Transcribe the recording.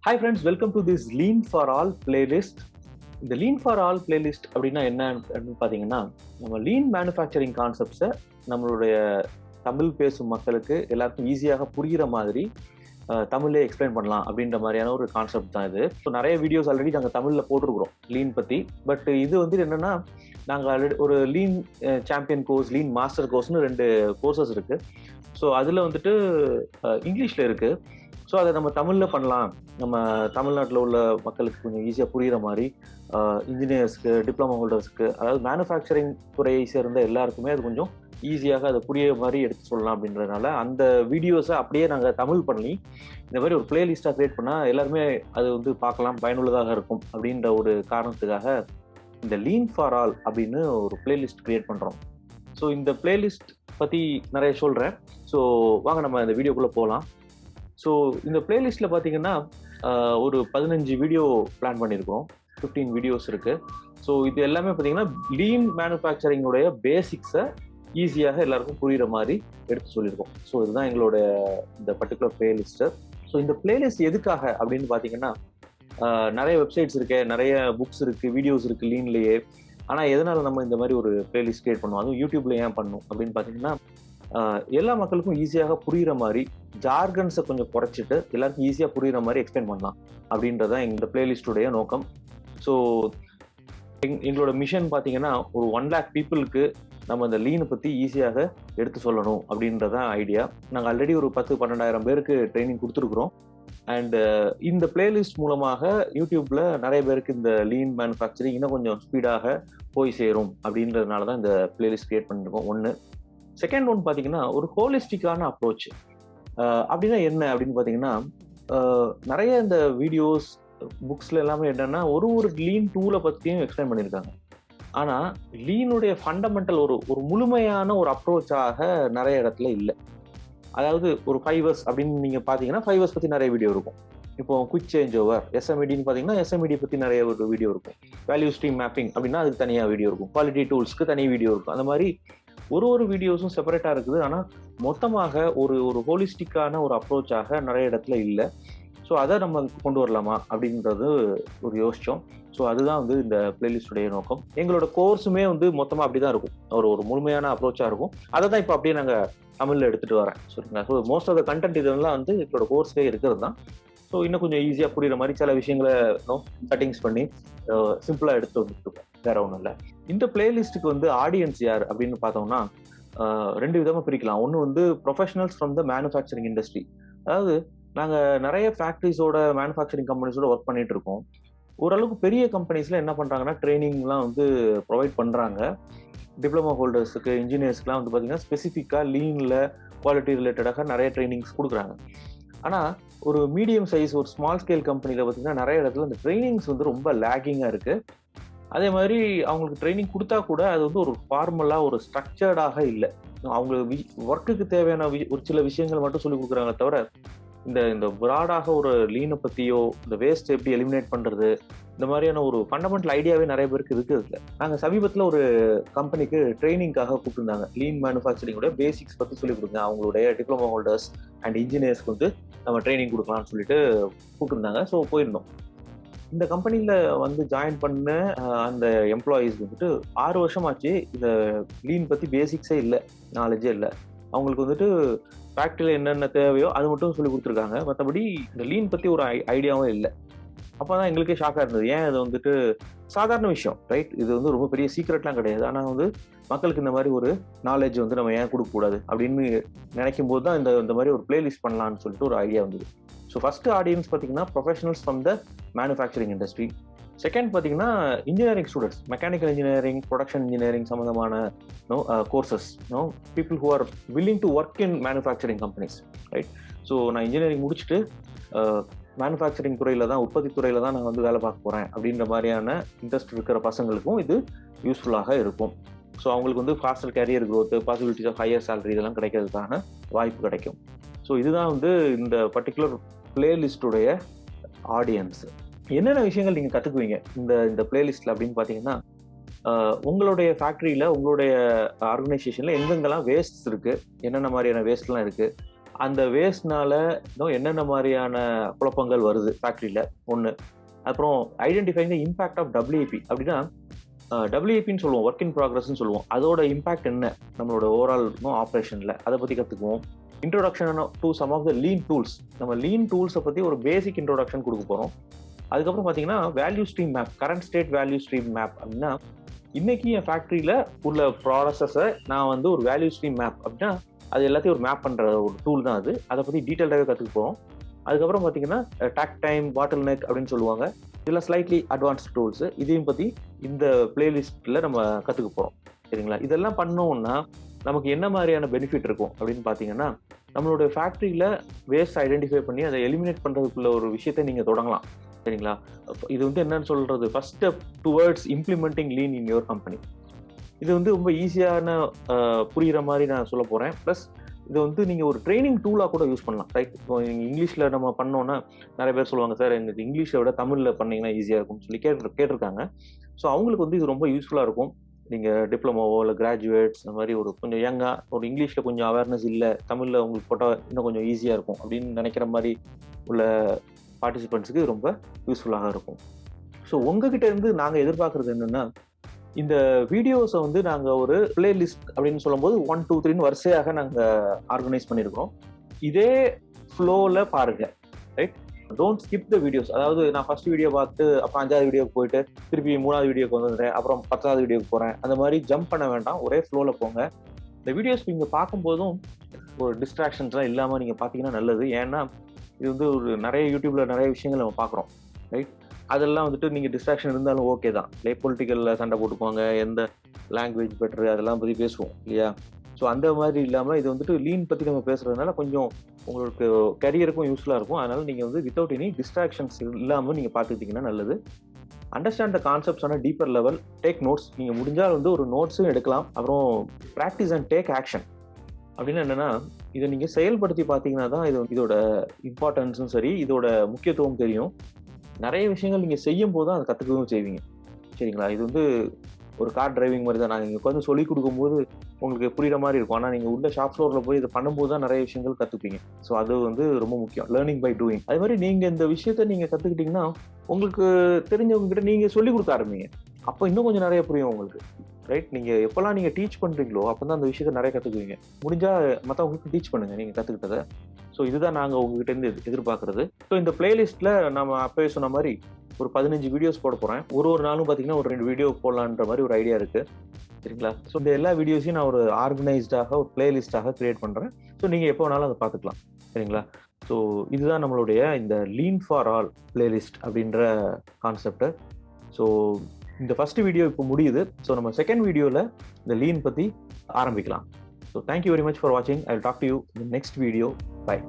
Hi friends, welcome to this Lean for All playlist. இந்த lean for all playlist அப்படின்னா என்ன அப்படின்னு பார்த்தீங்கன்னா, நம்ம லீன் மேனுஃபேக்சரிங் கான்செப்ட்ஸை நம்மளுடைய தமிழ் பேசும் மக்களுக்கு எல்லாருக்கும் ஈஸியாக புரிகிற மாதிரி தமிழ்லேயே எக்ஸ்பிளைன் பண்ணலாம் அப்படின்ற மாதிரியான ஒரு கான்செப்ட் தான் இது. ஸோ நிறைய வீடியோஸ் ஆல்ரெடி நாங்கள் தமிழில் போட்டிருக்கிறோம் லீன் பற்றி. பட் இது வந்து என்னென்னா, நாங்கள் ஆல்ரெடி ஒரு lean champion course, lean master கோர்ஸ்னு 2 கோர்சஸ் இருக்குது. ஸோ அதில் வந்துட்டு இங்கிலீஷில் இருக்குது. ஸோ அதை நம்ம தமிழில் பண்ணலாம், நம்ம தமிழ்நாட்டில் உள்ள மக்களுக்கு கொஞ்சம் ஈஸியாக புரிகிற மாதிரி, இன்ஜினியர்ஸ்க்கு, டிப்ளமோ ஹோல்டர்ஸ்க்கு, அதாவது மேனுஃபேக்சரிங் துறையை சேர்ந்த எல்லாருக்குமே அது கொஞ்சம் ஈஸியாக அதை புரியுற மாதிரி எடுத்து சொல்லலாம் அப்படின்றதுனால அந்த வீடியோஸை அப்படியே நாங்கள் தமிழ் பண்ணி இந்த மாதிரி ஒரு பிளேலிஸ்ட்டாக க்ரியேட் பண்ணால் எல்லாருமே அது வந்து பார்க்கலாம், பயனுள்ளதாக இருக்கும் அப்படின்ற ஒரு காரணத்துக்காக இந்த லீன் ஃபார் ஆல் அப்படின்னு ஒரு பிளேலிஸ்ட் க்ரியேட் பண்ணுறோம். ஸோ இந்த பிளேலிஸ்ட் பற்றி நிறைய சொல்கிறேன். ஸோ வாங்க நம்ம இந்த வீடியோக்குள்ளே போகலாம். ஸோ இந்த பிளேலிஸ்ட்டில் பார்த்தீங்கன்னா ஒரு 15 வீடியோ பிளான் பண்ணியிருக்கோம். 15 வீடியோஸ் இருக்குது. ஸோ இது எல்லாமே பார்த்தீங்கன்னா லீன் மேனுஃபேக்சரிங்குடைய பேசிக்ஸை ஈஸியாக எல்லாருக்கும் புரிகிற மாதிரி எடுத்து சொல்லியிருக்கோம். ஸோ இதுதான் எங்களோட இந்த பர்டிகுலர் பிளேலிஸ்ட்டு. ஸோ இந்த பிளேலிஸ்ட் எதுக்காக அப்படின்னு பார்த்தீங்கன்னா, நிறைய வெப்சைட்ஸ் இருக்கு, நிறைய புக்ஸ் இருக்குது, வீடியோஸ் இருக்குது லீன்லேயே. ஆனால் எதனால் நம்ம இந்த மாதிரி ஒரு பிளேலிஸ்ட் கிரியேட் பண்ணுவோம், அதுவும் யூடியூப்ல ஏன் பண்ணணும் அப்படின்னு பார்த்தீங்கன்னா, எல்லா மக்களுக்கும் ஈஸியாக புரிகிற மாதிரி ஜார்கன்ஸை கொஞ்சம் குறைச்சிட்டு எல்லாருக்கும் ஈஸியாக புரிகிற மாதிரி எக்ஸ்பிளைன் பண்ணலாம் அப்படின்றதான் இந்த பிளேலிஸ்டுடைய நோக்கம். ஸோ எங்களோட மிஷன் பார்த்தீங்கன்னா, ஒரு 1 lakh பீப்புளுக்கு நம்ம இந்த லீனை பற்றி ஈஸியாக எடுத்து சொல்லணும் அப்படின்றதான் ஐடியா. நாங்கள் ஆல்ரெடி ஒரு 10-12,000 பேருக்கு ட்ரைனிங் கொடுத்துருக்குறோம். அண்டு இந்த பிளேலிஸ்ட் மூலமாக யூடியூப்பில் நிறைய பேருக்கு இந்த லீன் மேனுஃபேக்சரிங் இன்னும் கொஞ்சம் ஸ்பீடாக போய் சேரும் அப்படின்றதுனால தான் இந்த பிளேலிஸ்ட் கிரியேட் பண்ணியிருக்கோம். ஒன்று. செகண்ட் ஒன் பார்த்தீங்கன்னா, ஒரு ஹோலிஸ்டிக்கான அப்ரோச். அப்படின்னா என்ன அப்படின்னு பார்த்தீங்கன்னா, நிறைய இந்த வீடியோஸ், புக்ஸில் எல்லாமே என்னென்னா ஒரு லீன் டூலை பற்றியும் எக்ஸ்பிளைன் பண்ணியிருக்காங்க. ஆனால் லீனுடைய ஃபண்டமெண்டல் ஒரு முழுமையான ஒரு அப்ரோச்சாக நிறைய இடத்துல இல்லை. அதாவது ஒரு 5 Rs அப்படின்னு நீங்கள் பார்த்தீங்கன்னா 5 Rs பற்றி நிறைய வீடியோ இருக்கும். இப்போ குவிக் சேஞ்ச் ஓவர், SMEDன்னு பார்த்தீங்கன்னா SMED பற்றி நிறைய ஒரு வீடியோ இருக்கும். வேல்யூ ஸ்ட்ரீம் மேப்பிங் அப்படின்னா அதுக்கு தனியாக வீடியோ இருக்கும். குவாலிட்டி டூல்ஸ்க்கு தனி வீடியோ இருக்கும். அந்த மாதிரி ஒரு வீடியோஸும் செப்பரேட்டாக இருக்குது. ஆனால் மொத்தமாக ஒரு ஹோலிஸ்டிக்கான ஒரு அப்ரோச்சாக நிறைய இடத்துல இல்லை. ஸோ அதை நம்ம கொண்டு வரலாமா அப்படின்றது ஒரு யோசித்தோம். ஸோ அதுதான் வந்து இந்த பிளேலிஸ்டுடைய நோக்கம். எங்களோட கோர்ஸுமே வந்து மொத்தமாக அப்படி தான் இருக்கும், ஒரு முழுமையான அப்ரோச்சாக இருக்கும். அதை தான் இப்போ அப்படியே நாங்கள் தமிழில் எடுத்துகிட்டு வரேன். சரிங்களா? So most of the content இதெல்லாம் வந்து எங்களோட கோர்ஸ்லேயே இருக்கிறது தான். ஸோ இன்னும் கொஞ்சம் ஈஸியாக புரிகிற மாதிரி சில விஷயங்களை செட்டிங்ஸ் பண்ணி சிம்பிளாக எடுத்து வந்துட்டுருக்கோம். வேற ஒன்றும் இல்லை. இந்த பிளேலிஸ்ட்டுக்கு வந்து ஆடியன்ஸ் யார் அப்படின்னு பார்த்தோம்னா, 2 விதமாக பிரிக்கலாம். ஒன்று வந்து professionals from the manufacturing industry. அதாவது நாங்கள் நிறைய ஃபேக்ட்ரிஸோட, மேனுஃபேக்சரிங் கம்பெனிஸோட ஒர்க் பண்ணிட்டு இருக்கோம். ஓரளவுக்கு பெரிய கம்பெனிஸில் என்ன பண்ணுறாங்கன்னா, ட்ரைனிங்லாம் வந்து ப்ரொவைட் பண்ணுறாங்க. டிப்ளமோ ஹோல்டர்ஸுக்கு, இன்ஜினியர்ஸ்க்குலாம் வந்து பார்த்தீங்கன்னா ஸ்பெசிஃபிக்காக லீனில் குவாலிட்டி ரிலேட்டடாக நிறைய ட்ரைனிங்ஸ் கொடுக்குறாங்க. ஆனால் ஒரு மீடியம் சைஸ், ஒரு ஸ்மால் ஸ்கேல் கம்பெனியில் பார்த்தீங்கன்னா நிறைய இடத்துல இந்த ட்ரைனிங்ஸ் வந்து ரொம்ப லேக்கிங்காக இருக்குது. அதே மாதிரி அவங்களுக்கு ட்ரைனிங் கொடுத்தா கூட அது வந்து ஒரு ஃபார்மலாக, ஒரு ஸ்ட்ரக்சர்டாக இல்லை. அவங்க ஒர்க்குக்கு தேவையான ஒரு சில விஷயங்கள் மட்டும் சொல்லி கொடுக்குறாங்க தவிர, இந்த ப்ராடாக ஒரு லீனை பற்றியோ, இந்த வேஸ்ட் எப்படி எலிமினேட் பண்ணுறது, இந்த மாதிரியான ஒரு ஃபண்டமெண்டல் ஐடியாவே நிறைய பேருக்கு இருக்குது. நாங்கள் சமீபத்தில் ஒரு கம்பெனிக்கு ட்ரைனிங்காக கூப்பிட்டுருந்தாங்க. லீன் மேனுஃபேக்சரிங்கோட பேசிக்ஸ் பற்றி சொல்லிக் கொடுங்க, அவங்களுடைய டிப்ளமோ ஹோல்டர்ஸ் அண்ட் இன்ஜினியர்ஸ்க்கு வந்து நம்ம ட்ரைனிங் கொடுக்கலாம்னு சொல்லிட்டு கூப்பிட்டுருந்தாங்க. ஸோ போயிருந்தோம். இந்த கம்பெனியில் வந்து ஜாயின் பண்ண அந்த எம்ப்ளாயீஸ் வந்துட்டு 6 வருஷமாச்சு இந்த லீன் பற்றி பேசிக்ஸே இல்லை, நாலேஜே இல்லை. அவங்களுக்கு வந்துட்டு ஃபேக்ட்ரியில் என்னென்ன தேவையோ அது மட்டும் சொல்லி கொடுத்துருக்காங்க. மற்றபடி இந்த லீன் பற்றி ஒரு ஐடியாவும் இல்லை. அப்போ தான் எங்களுக்கே ஷாக்காக இருந்தது. ஏன் இது வந்துட்டு சாதாரண விஷயம், ரைட்? இது வந்து ரொம்ப பெரிய சீக்ரெட்லாம் கிடையாது. ஆனால் வந்து மக்களுக்கு இந்த மாதிரி ஒரு நாலேஜ் வந்து நம்ம ஏன் கொடுக்கக்கூடாது அப்படின்னு நினைக்கும் போது தான் இந்த மாதிரி ஒரு பிளேலிஸ்ட் பண்ணலான்னு சொல்லிட்டு ஒரு ஐடியா வந்தது. ஸோ ஃபர்ஸ்ட் ஆடியன்ஸ் பார்த்தீங்கன்னா professionals from the manufacturing industry. Second பார்த்தீங்கன்னா engineering students, mechanical engineering, production engineering சம்மந்தமான courses, people who are willing to work in manufacturing companies, right? So நான் இன்ஜினியரிங் முடிச்சுட்டு மேனுஃபேக்சரிங் துறையில் தான், உற்பத்தி துறையில் தான் நான் வந்து வேலை பார்க்க போகிறேன் அப்படின்ற மாதிரியான இன்ட்ரெஸ்ட் இருக்கிற பசங்களுக்கும் இது யூஸ்ஃபுல்லாக இருக்கும். ஸோ அவங்களுக்கு வந்து faster career growth, possibilities of higher salary இதெல்லாம் கிடைக்கிறதுக்கான வாய்ப்பு கிடைக்கும். ஸோ இதுதான் வந்து இந்த பர்டிகுலர் பிளேலிஸ்டுடைய ஆடியன்ஸ். என்னென்ன விஷயங்கள் நீங்கள் கற்றுக்குவீங்க இந்த பிளேலிஸ்ட்டில் அப்படின்னு பார்த்தீங்கன்னா, உங்களுடைய ஃபேக்ட்ரியில், உங்களுடைய ஆர்கனைசேஷனில் எங்கெங்கெல்லாம் வேஸ்ட்ஸ் இருக்குது, என்னென்ன மாதிரியான வேஸ்ட்லாம் இருக்குது, அந்த வேஸ்ட்னால இன்னும் என்னென்ன மாதிரியான குழப்பங்கள் வருது ஃபேக்ட்ரியில் ஒன்று. அப்புறம் identifying the impact of WAP. அப்படின்னா டபிள்யூஏபின்னு சொல்லுவோம், ஒர்க் இன் ப்ராக்ரஸ்ன்னு சொல்லுவோம். அதோட இம்பாக்ட் என்ன நம்மளோட ஓவரால் ஆப்ரேஷனில், அதை பற்றி கற்றுக்குவோம். Introduction to some of the lean tools. நம்ம லீன் டூல்ஸை பற்றி ஒரு பேசிக் இன்ட்ரோடக்ஷன் கொடுக்க போகிறோம். அதுக்கப்புறம் பார்த்தீங்கன்னா value stream map, current state value stream map. அப்படின்னா இன்னைக்கு என் ஃபேக்ட்ரியில் உள்ள ப்ராசஸை நான் ஒரு வேல்யூ ஸ்ட்ரீம் மேப் அப்படின்னா அது எல்லாத்தையும் ஒரு மேப் பண்ணுற ஒரு டூல் தான் அது. அதை பற்றி டீட்டெயில்டாகவே கற்றுக்க போகிறோம். அதுக்கப்புறம் பார்த்தீங்கன்னா டாக் டைம், பாட்டில் நெக் அப்படின்னு சொல்லுவாங்க. இதெல்லாம் ஸ்லைட்லி அட்வான்ஸ்ட் டூல்ஸ். இதையும் பற்றி இந்த பிளேலிஸ்ட்டில் நம்ம கற்றுக்க போகிறோம். சரிங்களா? இதெல்லாம் பண்ணோம்னா நமக்கு என்ன மாதிரியான பெனிஃபிட் இருக்கும் அப்படின்னு பார்த்தீங்கன்னா, நம்மளுடைய ஃபேக்ட்ரியில் வேஸ்ட் ஐடென்டிஃபை பண்ணி அதை எலிமினேட் பண்ணுறதுக்குள்ள ஒரு விஷயத்தை நீங்கள் தொடங்கலாம். சரிங்களா? இது என்னன்னு சொல்கிறது, first step towards implementing lean in your company. இது ரொம்ப ஈஸியான புரிகிற மாதிரி நான் சொல்ல போகிறேன். ப்ளஸ் இது நீங்கள் ஒரு ட்ரைனிங் டூலாக கூட யூஸ் பண்ணலாம். ரைட்? இப்போ இங்கிலீஷில் நம்ம பண்ணோன்னா நிறைய பேர் சொல்லுவாங்க, சார் எங்களுக்கு இங்கிலீஷை விட தமிழில் பண்ணிங்கன்னா ஈஸியாக இருக்கும்னு சொல்லி கேட்டிருக்காங்க. ஸோ அவங்களுக்கு இது ரொம்ப யூஸ்ஃபுல்லாக இருக்கும். நீங்கள் டிப்ளமோவோ இல்லை கிராஜுவேட்ஸ் அந்த மாதிரி கொஞ்சம் யங்காக ஒரு இங்கிலீஷில் கொஞ்சம் அவேர்னஸ் இல்லை, தமிழில் உங்களுக்கு போட்டால் இன்னும் கொஞ்சம் ஈஸியாக இருக்கும் அப்படின்னு நினைக்கிற மாதிரி உள்ள பார்ட்டிசிபெண்ட்ஸுக்கு ரொம்ப யூஸ்ஃபுல்லாக இருக்கும். ஸோ உங்ககிட்ட இருந்து நாங்கள் எதிர்பார்க்குறது என்னென்னா, இந்த வீடியோஸை நாங்கள் ஒரு பிளேலிஸ்ட் அப்படின்னு சொல்லும்போது 1, 2, 3 வரிசையாக நாங்கள் ஆர்கனைஸ் பண்ணியிருக்கோம். இதே ஃப்ளோவில் பாருங்கள். Right? Don't skip the videos. அதாவது நான் ஃபர்ஸ்ட் வீடியோ பார்த்து அப்புறம் 5வது வீடியோக்கு போயிட்டு திருப்பி 3வது வீடியோக்கு வந்துடுறேன், அப்புறம் 10வது வீடியோக்கு போகிறேன், அந்த மாதிரி ஜம்ப் பண்ண வேண்டாம். ஒரே ஃப்ளோவில் போங்க. இந்த வீடியோஸ் நீங்கள் பார்க்கும்போதும் ஒரு டிஸ்ட்ராக்ஷன்ஸ்லாம் இல்லாமல் நீங்கள் பார்த்தீங்கன்னா நல்லது. ஏன்னா இது ஒரு நிறைய யூடியூப்பில் நிறைய விஷயங்கள் நம்ம பார்க்குறோம். ரைட்? அதெல்லாம் நீங்கள் டிஸ்ட்ராக்ஷன் இருந்தாலும் ஓகே தான். பொலிட்டிக்கலில் சண்டை போட்டுக்குவாங்க, எந்த லாங்குவேஜ் பெட்டரு அதெல்லாம் பற்றி பேசுவோம் இல்லையா? ஸோ அந்த மாதிரி இல்லாமல் இது லீன் பற்றி நம்ம பேசுகிறதுனால கொஞ்சம் உங்களுக்கு கரியருக்கும் யூஸ்ஃபுல்லாக இருக்கும். அதனால் நீங்கள் வித்தவுட் எனி டிஸ்ட்ராக்ஷன்ஸ் இல்லாமல் நீங்கள் பார்த்துக்கிட்டிங்கன்னா நல்லது. அண்டர்ஸ்டாண்ட் த கான்செப்ட்ஸ் ஆன டீப்பர் லெவல். Take notes. நீங்கள் முடிஞ்சால் ஒரு நோட்ஸும் எடுக்கலாம். அப்புறம் ப்ராக்டிஸ் அண்ட் டேக் ஆக்ஷன். அப்படின்னு என்னென்னா, இதை நீங்கள் செயல்படுத்தி பார்த்தீங்கன்னா தான் இதோட இம்பார்ட்டன்ஸும் சரி, இதோட முக்கியத்துவம் தெரியும். நிறைய விஷயங்கள் நீங்கள் செய்யும் போது தான் அதை கற்றுக்கவும் செய்வீங்க. சரிங்களா? இது ஒரு கார் டிரைவிங் மாதிரி தான். நாங்கள் இங்கே உட்காந்து சொல்லிக் கொடுக்கும்போது உங்களுக்கு புரிகிற மாதிரி இருக்கும். ஆனால் நீங்கள் உள்ள ஷாப் ஃப்ளோரில் போய் இதை பண்ணும்போது தான் நிறைய விஷயங்கள் கற்றுப்பீங்க. ஸோ அது ரொம்ப முக்கியம். Learning by doing. அது மாதிரி நீங்கள் இந்த விஷயத்தை நீங்கள் கற்றுக்கிட்டிங்கன்னா உங்களுக்கு தெரிஞ்சவங்ககிட்ட நீங்கள் சொல்லிக் கொடுக்க ஆரம்பிங்க. அப்போ இன்னும் கொஞ்சம் நிறைய புரியும் உங்களுக்கு. ரைட்? நீங்கள் எப்போல்லாம் நீங்கள் டீச் பண்ணுறீங்களோ அப்போ தான் அந்த விஷயத்தை நிறைய கற்றுக்குவீங்க. முடிஞ்சால் மற்றவங்களுக்கு டீச் பண்ணுங்கள் நீங்கள் கற்றுக்கிட்டதை. ஸோ இதுதான் நாங்கள் உங்ககிட்டேருந்து எதிர்பார்க்குறது. ஸோ இந்த பிளேலிஸ்ட்டில் நம்ம அப்போவே சொன்ன மாதிரி ஒரு 15 வீடியோஸ் போட போகிறேன். ஒரு நாளும் பார்த்தீங்கன்னா ஒரு 2 வீடியோ போடலான்ற மாதிரி ஒரு ஐடியா இருக்குது. சரிங்களா? ஸோ இந்த எல்லா வீடியோஸையும் நான் ஒரு ஆர்கனைஸ்டாக ஒரு பிளேலிஸ்ட்டாக கிரியேட் பண்ணுறேன். ஸோ நீங்கள் எப்போ வேணாலும் அதை பார்த்துக்கலாம். சரிங்களா? ஸோ இதுதான் நம்மளுடைய இந்த லீன் ஃபார் ஆல் பிளேலிஸ்ட் அப்படின்ற கான்செப்ட். ஸோ இந்த ஃபர்ஸ்ட் வீடியோ இப்போ முடியுது. ஸோ நம்ம செகண்ட் வீடியோவில் இந்த லீன் பற்றி ஆரம்பிக்கலாம். So thank you very much for வாட்சிங். I will talk to you in next video. By.